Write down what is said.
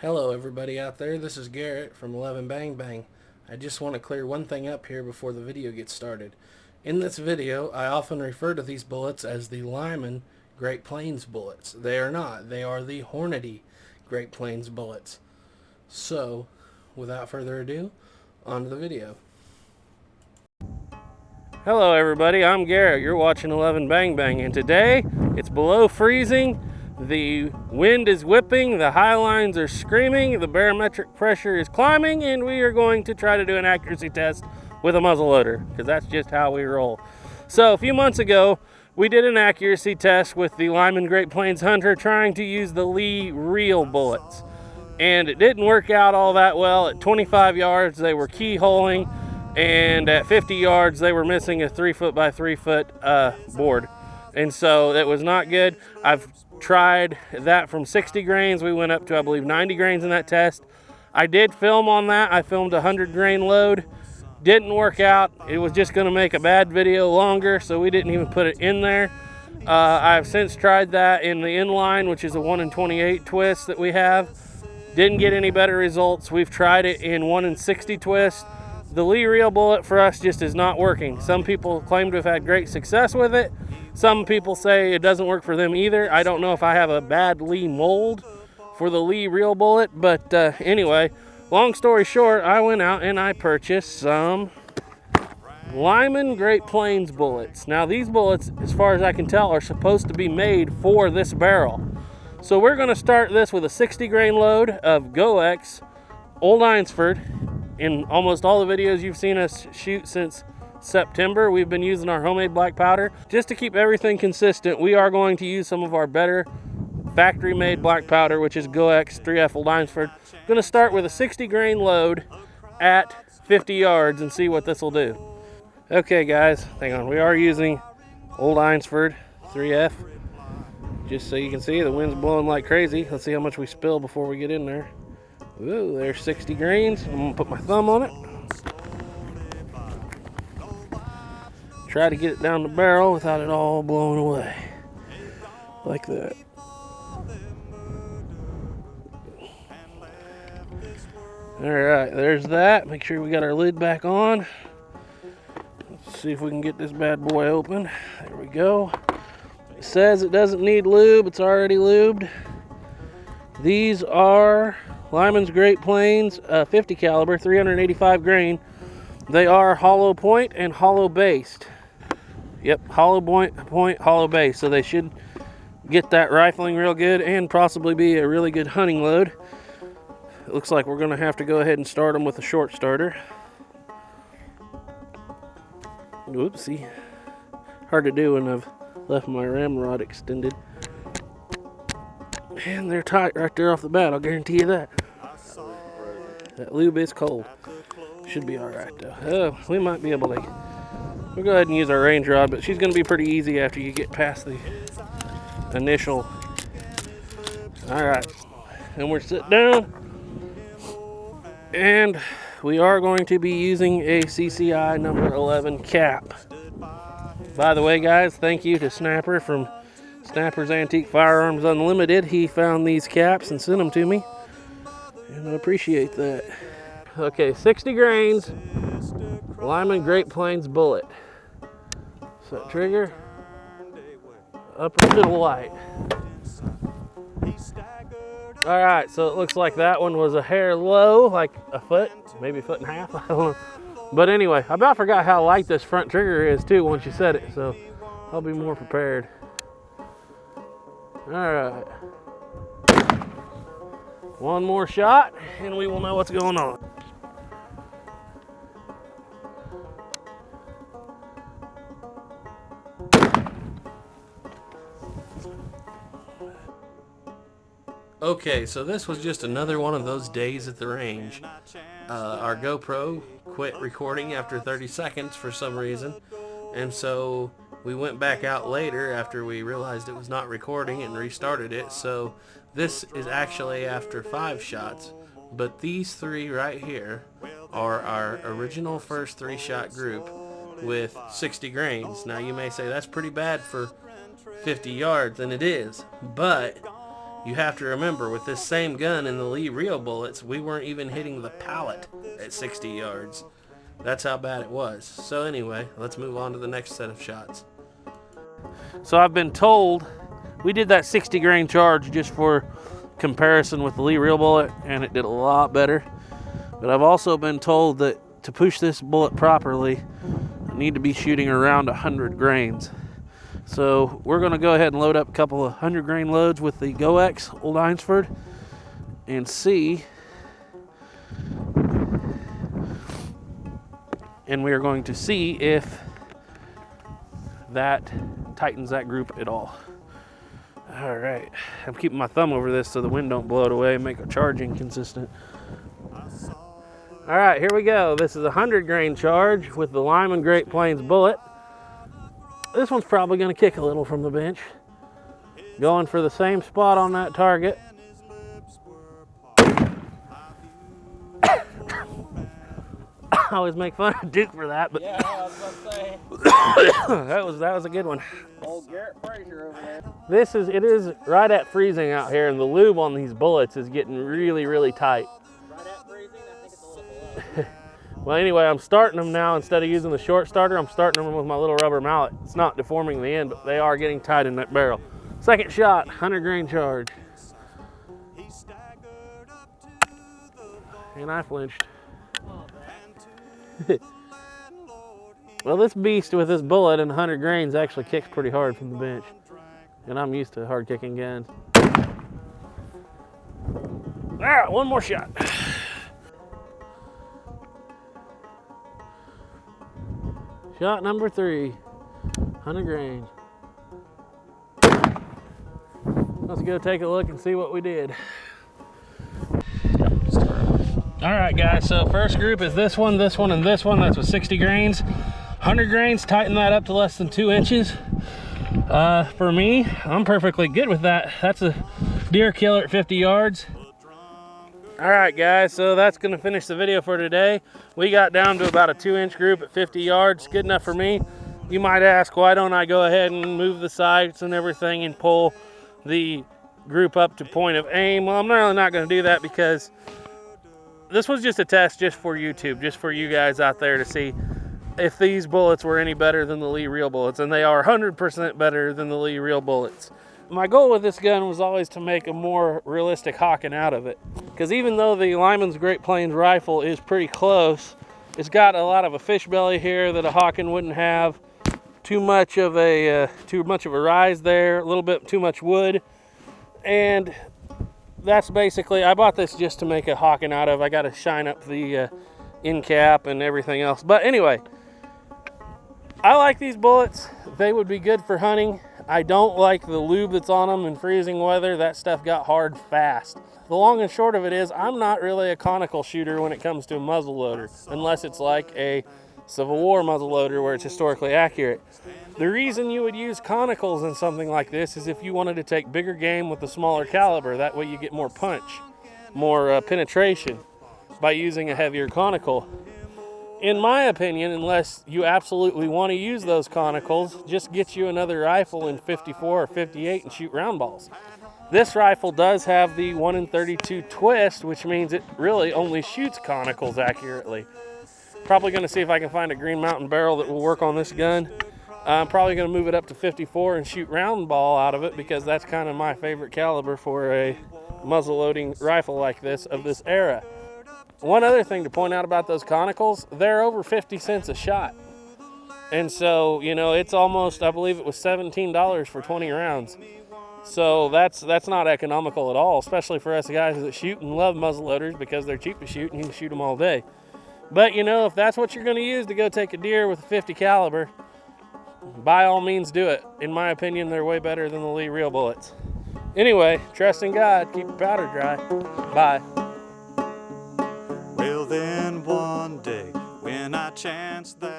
Hello everybody out there, this is Garrett from 11 Bang Bang. I just want to clear one thing up here before the video gets started. In this video, I often refer to these bullets as the Lyman Great Plains bullets. They are not. They are the Hornady Great Plains bullets. So, without further ado, on to the video. Hello everybody, I'm Garrett. You're watching 11 Bang Bang, and today it's below freezing. The wind is whipping, the high lines are screaming, the barometric pressure is climbing, and we are going to try to do an accuracy test with a muzzleloader, because that's just how we roll. So a few months ago, we did an accuracy test with the Lyman Great Plains Hunter trying to use the Lee reel bullets. And it didn't work out all that well. At 25 yards, they were keyholing, and at 50 yards, they were missing a 3-foot by 3-foot board. And so that was not good. I've tried that from 60 grains. We went up to, I believe, 90 grains in that test. I did film on that. I filmed a 100 grain load. Didn't work out. It was just going to make a bad video longer, so we didn't even put it in there. I've since tried that in the inline, which is a 1 in 28 twist that we have. Didn't get any better results. We've tried it in 1 in 60 twist. The Lee reel bullet for us just is not working. Some people claim to have had great success with it. Some people say it doesn't work for them either. I don't know if I have a bad Lee mold for the Lee reel bullet, but anyway, long story short, I went out and I purchased some Lyman Great Plains bullets. Now these bullets, as far as I can tell, are supposed to be made for this barrel. So we're going to start this with a 60 grain load of GoX Old Eynsford. In almost all the videos you've seen us shoot since September, we've been using our homemade black powder. Just to keep everything consistent, we are going to use some of our better factory-made black powder, which is GoX 3F Old Eynsford. I'm going to start with a 60 grain load at 50 yards and see what this will do. Okay guys, hang on. We are using Old Eynsford 3F. Just so you can see, the wind's blowing like crazy. Let's see how much we spill before we get in there. Ooh, there's 60 grains. I'm gonna put my thumb on it. Try to get it down the barrel without it all blowing away. Like that. Alright, there's that. Make sure we got our lid back on. Let's see if we can get this bad boy open. There we go. It says it doesn't need lube. It's already lubed. These are Lyman's Great Plains 50 caliber, 385 grain. They are hollow point and hollow based. Yep, hollow point, hollow base. So they should get that rifling real good and possibly be a really good hunting load. It looks like we're going to have to go ahead and start them with a short starter. Whoopsie. Hard to do when I've left my ramrod extended. And they're tight right there off the bat, I'll guarantee you that. That lube is cold. Should be alright though. Oh, we might be able to. We'll go ahead and use our range rod, but she's going to be pretty easy after you get past the initial. Alright. And we're sitting down. And we are going to be using a CCI number 11 cap. By the way, guys, thank you to Snapper from Snapper's Antique Firearms Unlimited. He found these caps and sent them to me, and I appreciate that. Okay, 60 grains, Lyman Great Plains bullet. Set trigger, upper middle light. Alright, so it looks like that one was a hair low, like a foot, maybe a foot and a half, I don't know. But anyway, I about forgot how light this front trigger is too once you set it, so I'll be more prepared. Alright. One more shot and we will know what's going on. Okay, so this was just another one of those days at the range. Our GoPro quit recording after 30 seconds for some reason, and so we went back out later after we realized it was not recording and restarted it. So this is actually after 5 shots, but these 3 right here are our original first 3-shot group with 60 grains. Now you may say that's pretty bad for 50 yards, and it is, but You have to remember, with this same gun and the Lee Reel bullets, we weren't even hitting the pallet at 60 yards. That's how bad it was. So anyway, let's move on to the next set of shots. So I've been told, we did that 60 grain charge just for comparison with the Lee Reel bullet, and it did a lot better. But I've also been told that to push this bullet properly, I need to be shooting around 100 grains. So we're going to go ahead and load up a couple of 100 grain loads with the GoX Old Einsford and see. And we are going to see if that tightens that group at all. All right, I'm keeping my thumb over this so the wind don't blow it away and make our charging consistent. All right, here we go. This is a 100 grain charge with the Lyman Great Plains bullet. This one's probably going to kick a little from the bench. Going for the same spot on that target. I always make fun of Duke for that, but yeah, I was going to say. that was a good one. Old Garrett Frazier over there. It is right at freezing out here, and the lube on these bullets is getting really, really tight. Right at freezing? I think it's a little below. Well, anyway, I'm starting them now. Instead of using the short starter, I'm starting them with my little rubber mallet. It's not deforming the end, but they are getting tight in that barrel. Second shot, 100 grain charge. And I flinched. Well, this beast with this bullet and 100 grains actually kicks pretty hard from the bench. And I'm used to hard kicking guns. All right, one more shot. Shot number 3, 100 grains. Let's go take a look and see what we did. All right, guys, so first group is this one, and this one. That's with 60 grains. 100 grains, tighten that up to less than 2 inches. For me, I'm perfectly good with that. That's a deer killer at 50 yards. All right, guys, so that's gonna finish the video for today. We got down to about a 2-inch group at 50 yards, good enough for me. You might ask, why don't I go ahead and move the sights and everything and pull the group up to point of aim? Well, I'm really not gonna do that because this was just a test just for YouTube, just for you guys out there to see if these bullets were any better than the Lee Reel bullets, and they are 100% better than the Lee Reel bullets. My goal with this gun was always to make a more realistic hawking out of it, because even though the Lyman's Great Plains rifle is pretty close, it's got a lot of a fish belly here that a Hawken wouldn't have, too much of a rise there, a little bit too much wood, and that's basically, I bought this just to make a Hawken out of. I got to shine up the end cap and everything else. But anyway, I like these bullets. They would be good for hunting. I don't like the lube that's on them in freezing weather. That stuff got hard fast. The long and short of it is, I'm not really a conical shooter when it comes to a muzzleloader, unless it's like a Civil War muzzleloader where it's historically accurate. The reason you would use conicals in something like this is if you wanted to take bigger game with a smaller caliber. That way you get more punch, more penetration by using a heavier conical. In my opinion, unless you absolutely want to use those conicals, just get you another rifle in 54 or 58 and shoot round balls. This rifle does have the 1 in 32 twist, which means it really only shoots conicals accurately. Probably going to see if I can find a Green Mountain barrel that will work on this gun. I'm probably going to move it up to 54 and shoot round ball out of it, because that's kind of my favorite caliber for a muzzle-loading rifle like this of this era. One other thing to point out about those conicals, they're over 50 cents a shot. And so, you know, it's almost, I believe it was $17 for 20 rounds. So that's not economical at all, especially for us guys that shoot and love muzzleloaders, because they're cheap to shoot and you can shoot them all day. But, you know, if that's what you're going to use to go take a deer with a 50 caliber, by all means do it. In my opinion, they're way better than the Lee Reel bullets. Anyway, trust in God, keep your powder dry. Bye. Well, then one day when I chanced that